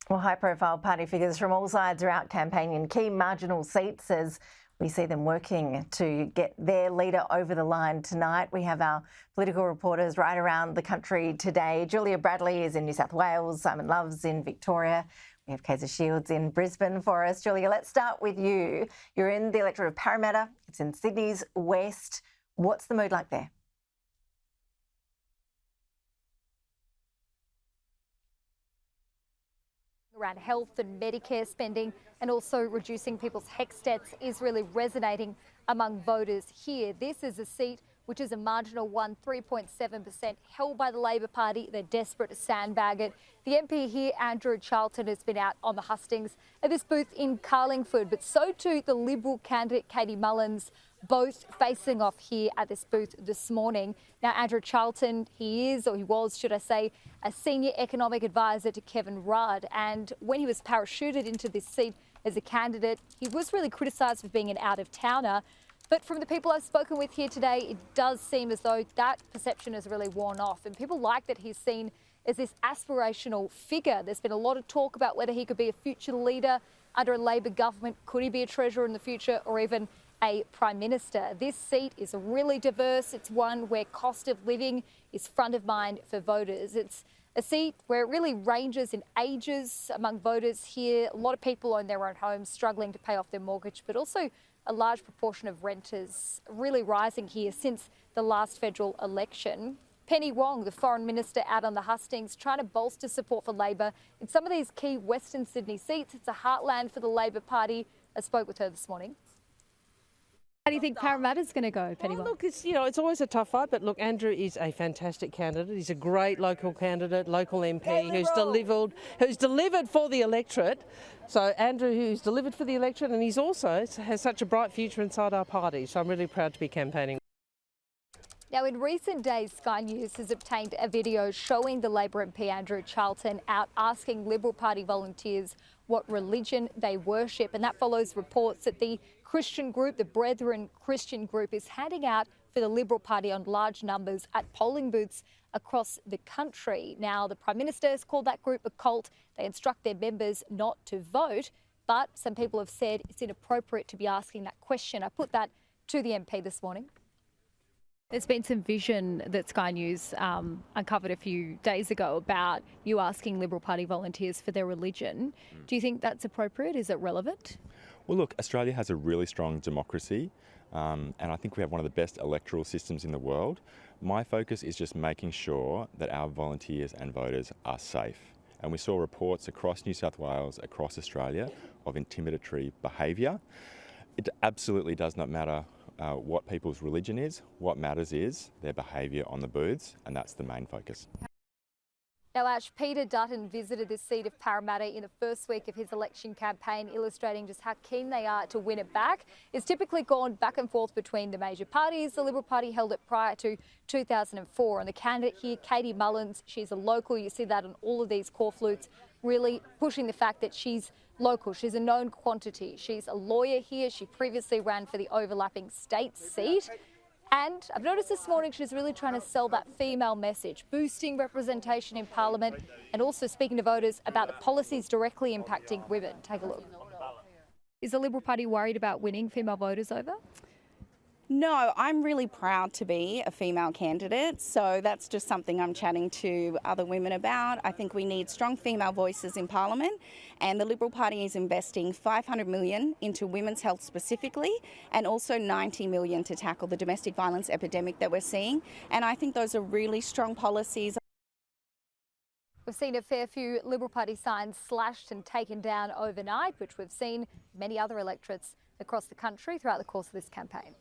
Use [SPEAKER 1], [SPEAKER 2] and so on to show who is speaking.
[SPEAKER 1] Well, high-profile party figures from all sides are out campaigning in key marginal seats as we see them working to get their leader over the line tonight. We have our political reporters right around the country today. Julia Bradley is in New South Wales, Simon Love's in Victoria. We have Kaiser Shields in Brisbane for us. Julia, let's start with you. You're in the electorate of Parramatta. It's in Sydney's west. What's the mood like there?
[SPEAKER 2] Around health and Medicare spending and also reducing people's HECS debts is really resonating among voters here. This is a seat which is a marginal one, 3.7%, held by the Labor Party. They're desperate to sandbag it. The MP here, Andrew Charlton, has been out on the hustings at this booth in Carlingford, but so too the Liberal candidate Katie Mullens, both facing off here at this booth this morning. Now, Andrew Charlton, he was, should I say, a senior economic advisor to Kevin Rudd. And when he was parachuted into this seat as a candidate, he was really criticised for being an out-of-towner. But from the people I've spoken with here today, it does seem as though that perception has really worn off. And people like that he's seen as this aspirational figure. There's been a lot of talk about whether he could be a future leader under a Labor government. Could he be a treasurer in the future or even a Prime Minister? This seat is really diverse. It's one where cost of living is front of mind for voters. It's a seat where it really ranges in ages among voters here. A lot of people own their own homes, struggling to pay off their mortgage, but also a large proportion of renters really rising here since the last federal election. Penny Wong, the Foreign Minister, out on the hustings, trying to bolster support for Labor in some of these key Western Sydney seats. It's a heartland for the Labor Party. I spoke with her this morning. How do you think Parramatta's going to go, Penny Wong?
[SPEAKER 3] Look, it's always a tough fight, but look, Andrew is a fantastic candidate. He's a great local candidate, local MP who's delivered for the electorate. So Andrew, who's delivered for the electorate, and he's also has such a bright future inside our party. So I'm really proud to be campaigning.
[SPEAKER 2] Now, in recent days, Sky News has obtained a video showing the Labor MP Andrew Charlton out asking Liberal Party volunteers what religion they worship, and that follows reports that the Christian group, the Brethren Christian group, is handing out for the Liberal Party on large numbers at polling booths across the country. Now, the Prime Minister has called that group a cult. They instruct their members not to vote, but some people have said it's inappropriate to be asking that question. I put that to the MP this morning. There's been some vision that Sky News uncovered a few days ago about you asking Liberal Party volunteers for their religion. Do you think that's appropriate? Is it relevant?
[SPEAKER 4] Well, look, Australia has a really strong democracy and I think we have one of the best electoral systems in the world. My focus is just making sure that our volunteers and voters are safe. And we saw reports across New South Wales, across Australia, of intimidatory behaviour. It absolutely does not matter what people's religion is. What matters is their behaviour on the booths, and that's the main focus.
[SPEAKER 2] Now, Ash, Peter Dutton visited this seat of Parramatta in the first week of his election campaign, illustrating just how keen they are to win it back. It's typically gone back and forth between the major parties. The Liberal Party held it prior to 2004. And the candidate here, Katie Mullens, she's a local. You see that on all of these corflutes, really pushing the fact that she's local. She's a known quantity. She's a lawyer here. She previously ran for the overlapping state seat. And I've noticed this morning she's really trying to sell that female message, boosting representation in Parliament and also speaking to voters about the policies directly impacting women. Take a look. Is the Liberal Party worried about winning female voters over?
[SPEAKER 5] No, I'm really proud to be a female candidate, so that's just something I'm chatting to other women about. I think we need strong female voices in Parliament, and the Liberal Party is investing $500 million into women's health specifically, and also $90 million to tackle the domestic violence epidemic that we're seeing, and I think those are really strong policies.
[SPEAKER 2] We've seen a fair few Liberal Party signs slashed and taken down overnight, which we've seen many other electorates across the country throughout the course of this campaign.